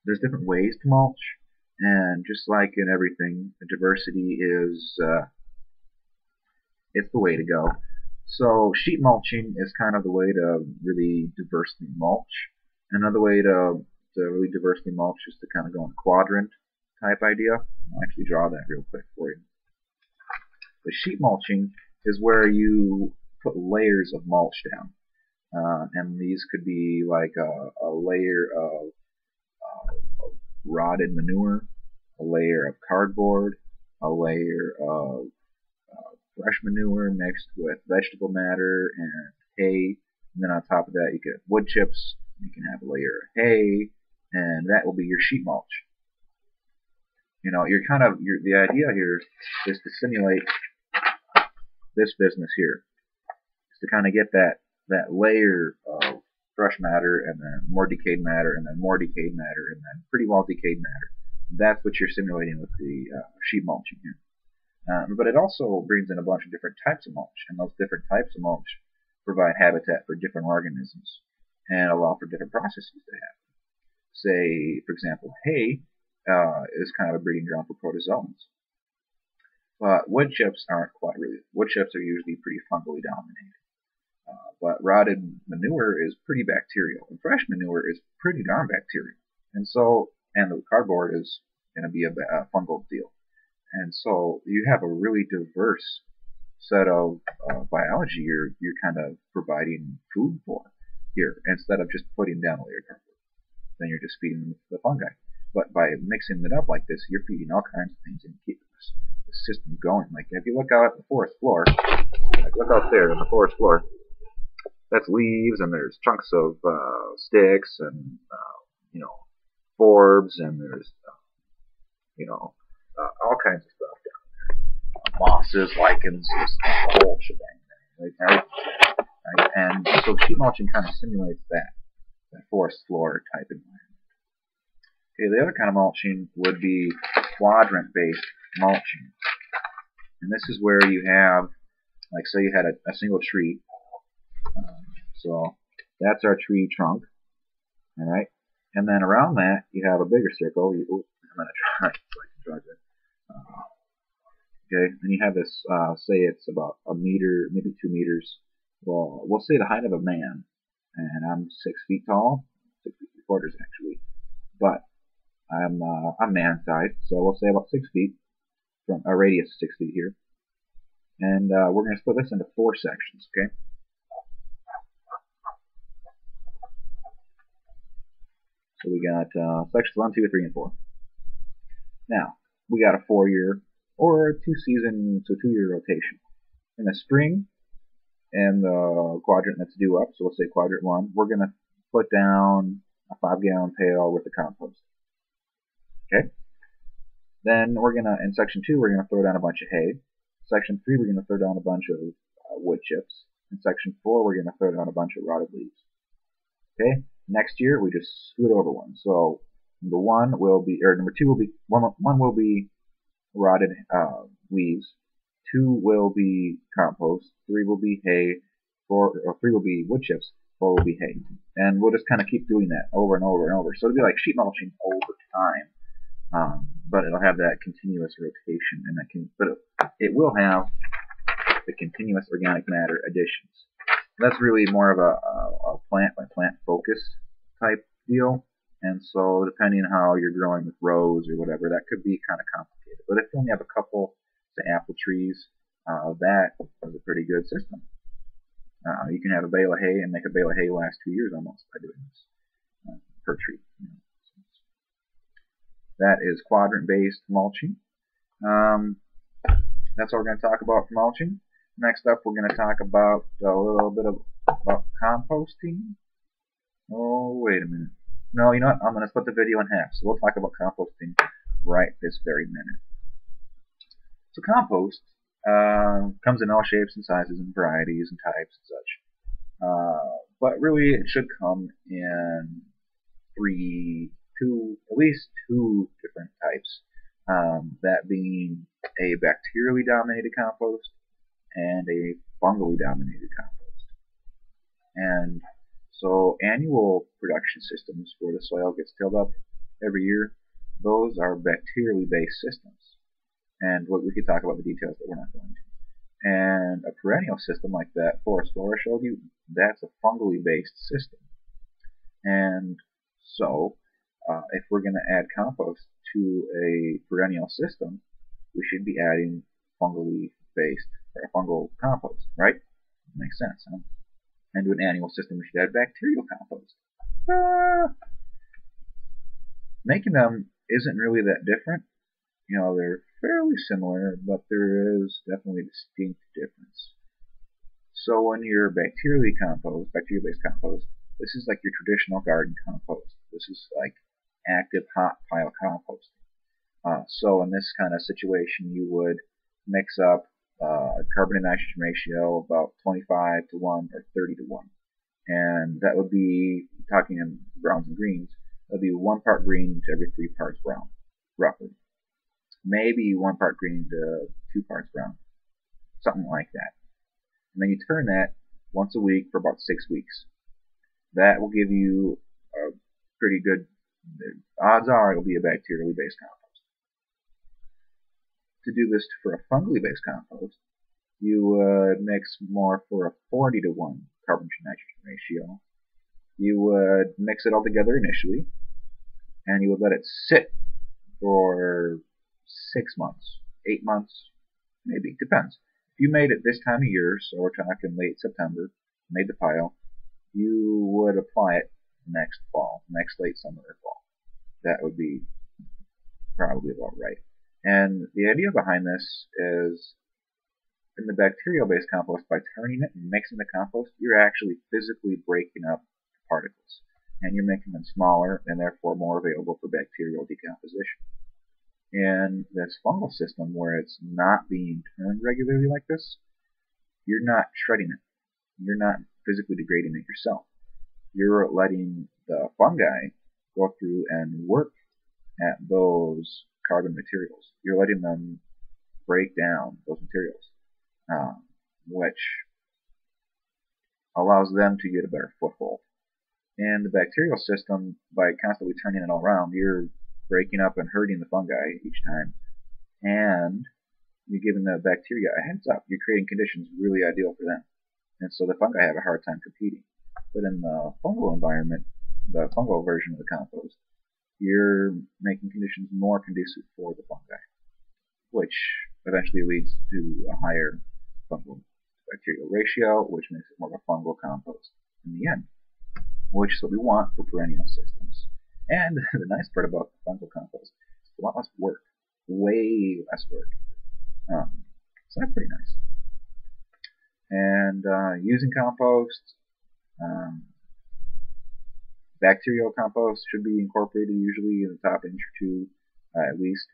there's different ways to mulch, and just like in everything, diversity is it's the way to go. So sheet mulching is kind of the way to really diversely mulch. Another way to really diversely mulch is to kind of go in a quadrant type idea. I'll actually draw that real quick for you. The sheet mulching is where you put layers of mulch down. And these could be like a layer of rotted manure, a layer of cardboard, a layer of fresh manure mixed with vegetable matter and hay. And then on top of that, you get wood chips. You can have a layer of hay, and that will be your sheet mulch. The idea here is to simulate this business here, is to kind of get that layer of fresh matter, and then more decayed matter, and then more decayed matter, and then pretty well decayed matter. That's what you're simulating with the sheet mulching here. But it also brings in a bunch of different types of mulch, and those different types of mulch provide habitat for different organisms and allow for different processes to happen. Say, for example, hay is kind of a breeding ground for protozoans. But wood chips aren't quite really. Wood chips are usually pretty fungally dominated. But rotted manure is pretty bacterial, and fresh manure is pretty darn bacterial. And the cardboard is going to be a fungal deal. And so you have a really diverse set of biology you're kind of providing food for here, instead of just putting down a layer of cardboard. Then you're just feeding them the fungi. But by mixing it up like this, you're feeding all kinds of things and keeping the system going. Like if you look out at the forest floor, like look out there on the forest floor, that's leaves, and there's chunks of sticks, and forbs, and there's all kinds of stuff down there. Mosses, lichens, just the whole shebang. Right? And so sheet mulching kind of simulates that forest floor type environment. Okay, the other kind of mulching would be quadrant-based mulching. And this is where you have, like, say you had a single tree. So that's our tree trunk, all right? And then around that, you have a bigger circle. I'm going to try so I can draw it. Okay, and you have this, say it's about a meter, maybe 2 meters. Well, we'll say the height of a man, and I'm 6 feet tall, 6 feet 3/4 actually. But I'm man sized, so we'll say about 6 feet, from a radius of 6 feet here. And we're going to split this into 4 sections, okay? So we got sections 1, 2, 3, and 4. Now, we got a 4-year or a 2-season, so 2-year rotation. In the spring, and the quadrant that's due up, so we'll say quadrant 1, we're going to put down a 5-gallon pail with the compost. Okay? Then we're going to, in section 2, we're going to throw down a bunch of hay. Section 3, we're going to throw down a bunch of wood chips. In section 4, we're going to throw down a bunch of rotted leaves. Okay? Next year, we just scoot over one. So number 1 will be, or number 2 will be, one will be rotted leaves. 2 will be compost. 3 will be hay. 3 will be wood chips. 4 will be hay. And we'll just kind of keep doing that over and over and over. So it'll be like sheet mulching over time. But it'll have that continuous rotation, and it will have the continuous organic matter additions. That's really more of a plant by plant focus type deal. And so depending on how you're growing with rows or whatever, that could be kind of complicated. But if you only have a couple, say, apple trees, that is a pretty good system. You can have a bale of hay and make a bale of hay last 2 years almost by doing this per tree. That is quadrant-based mulching. That's what we're going to talk about for mulching. Next up, we're going to talk about a little bit about composting. Oh, wait a minute. No, you know what? I'm going to split the video in half. So we'll talk about composting right this very minute. So compost comes in all shapes and sizes and varieties and types and such. But really, it should come in at least two different types. That being a bacterially dominated compost and a fungally dominated compost. And so annual production systems where the soil gets tilled up every year, those are bacterially based systems. And we could talk about the details, but we're not going to. And a perennial system like that forest floor I showed you, that's a fungally based system. And so, if we're going to add compost to a perennial system, we should be adding fungally based or fungal compost, right? Makes sense, huh? And to an annual system, we should add bacterial compost. Making them isn't really that different. You know, they're fairly similar, but there is definitely a distinct difference. So when you're bacterially compost, bacteria-based compost, this is like your traditional garden compost. This is like active hot pile compost. So in this kind of situation, you would mix up carbon to nitrogen ratio about 25 to 1 or 30 to 1. And that would be, talking in browns and greens, that would be 1 part green to every 3 parts brown, roughly. Maybe 1 part green to 2 parts brown, something like that. And then you turn that once a week for about 6 weeks. That will give you a pretty good, odds are it'll be a bacterially based compost. To do this for a fungally based compost, you would mix more for a 40 to 1 carbon to nitrogen ratio. You would mix it all together initially, and you would let it sit for 6 months, 8 months, maybe, depends. If you made it this time of year, so we're talking late September, made the pile, you would apply it next fall, next late summer or fall. That would be probably about right. And the idea behind this is, in the bacterial-based compost, by turning it and mixing the compost, you're actually physically breaking up particles. And you're making them smaller and therefore more available for bacterial decomposition. In this fungal system, where it's not being turned regularly like this, you're not shredding it. You're not physically degrading it yourself. You're letting the fungi go through and work at those carbon materials. You're letting them break down those materials, which allows them to get a better foothold. In the bacterial system, by constantly turning it all around, you're breaking up and hurting the fungi each time, and you're giving the bacteria a heads up. You're creating conditions really ideal for them, and so the fungi have a hard time competing. But in the fungal environment, the fungal version of the compost, you're making conditions more conducive for the fungi, which eventually leads to a higher fungal bacterial ratio, which makes it more of a fungal compost in the end, which is what we want for perennial systems. And the nice part about the fungal compost, it's a lot less work, way less work. So that's pretty nice. And using compost, bacterial compost should be incorporated usually in the top inch or two, at least,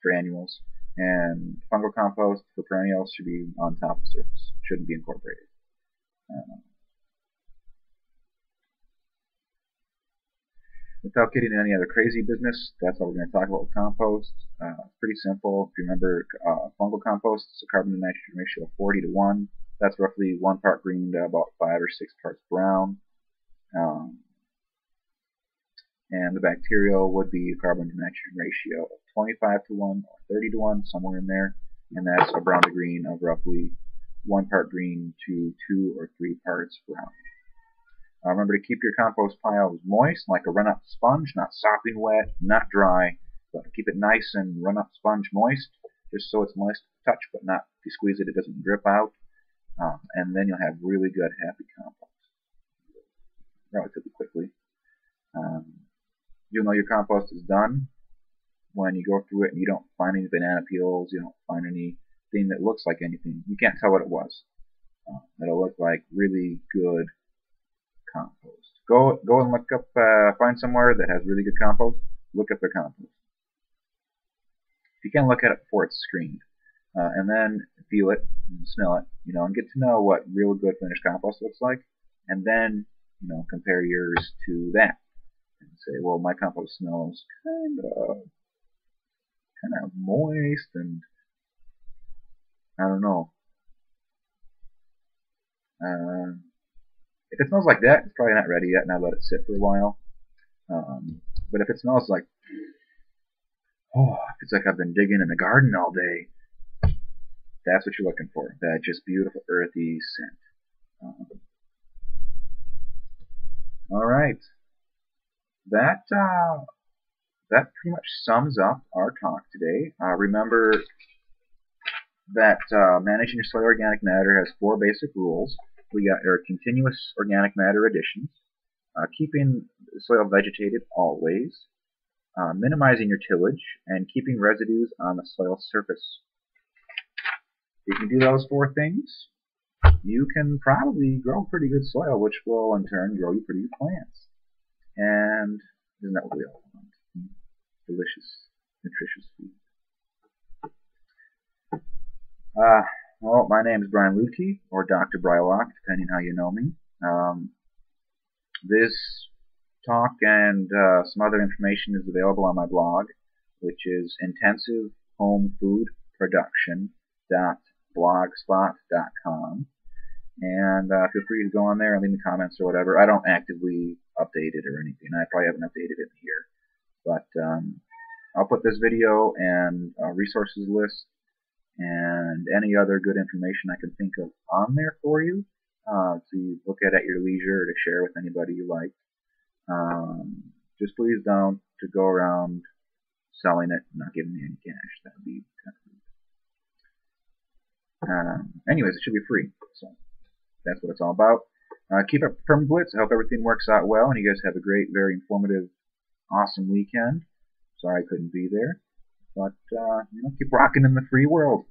for annuals. And fungal compost for perennials should be on top of the surface, shouldn't be incorporated. Without getting into any other crazy business, that's all we're going to talk about with compost. Pretty simple. If you remember, fungal compost is a carbon to nitrogen ratio of 40 to 1. That's roughly 1 part green to about 5 or 6 parts brown. And the bacterial would be a carbon to nitrogen ratio of 25 to 1 or 30 to 1, somewhere in there. And that's a brown to green of roughly 1 part green to 2 or 3 parts brown. Remember to keep your compost piles moist, like a run-up sponge, not sopping wet, not dry, but keep it nice and run-up sponge moist, just so it's moist to touch, but not, if you squeeze it, it doesn't drip out. And then you'll have really good, happy compost relatively quickly. You'll know your compost is done when you go through it and you don't find any banana peels, you don't find anything that looks like anything. You can't tell what it was. It'll look like really good compost. Go and look up, find somewhere that has really good compost. Look up their compost. If you can, look at it before it's screened, and then feel it and smell it, and get to know what real good finished compost looks like, and then compare yours to that, and say, well, my compost smells kind of moist, and I don't know. If it smells like that, it's probably not ready yet, and I'll let it sit for a while. But if it smells like, oh, it's like I've been digging in the garden all day, that's what you're looking for. That just beautiful earthy scent. All right. That pretty much sums up our talk today. Remember that managing your soil organic matter has 4 basic rules. We got our continuous organic matter additions, keeping the soil vegetated always, minimizing your tillage, and keeping residues on the soil surface. If you can do those 4 things, you can probably grow pretty good soil, which will in turn grow you pretty good plants. And isn't that what we all want? Delicious, nutritious food. Well, my name is Brian Lutke, or Dr. Brylock, depending how you know me. This talk and some other information is available on my blog, which is intensivehomefoodproduction.blogspot.com. And feel free to go on there and leave me comments or whatever. I don't actively update it or anything. I probably haven't updated it here. But I'll put this video and resources list and any other good information I can think of on there for you to look at your leisure or to share with anybody you like. Just please don't to go around selling it and not giving me any cash. That would be kind of rude. Anyways, it should be free. So that's what it's all about. Keep up Permablitz. I hope everything works out well and you guys have a great, very informative, awesome weekend. Sorry I couldn't be there. But, keep rocking in the free world.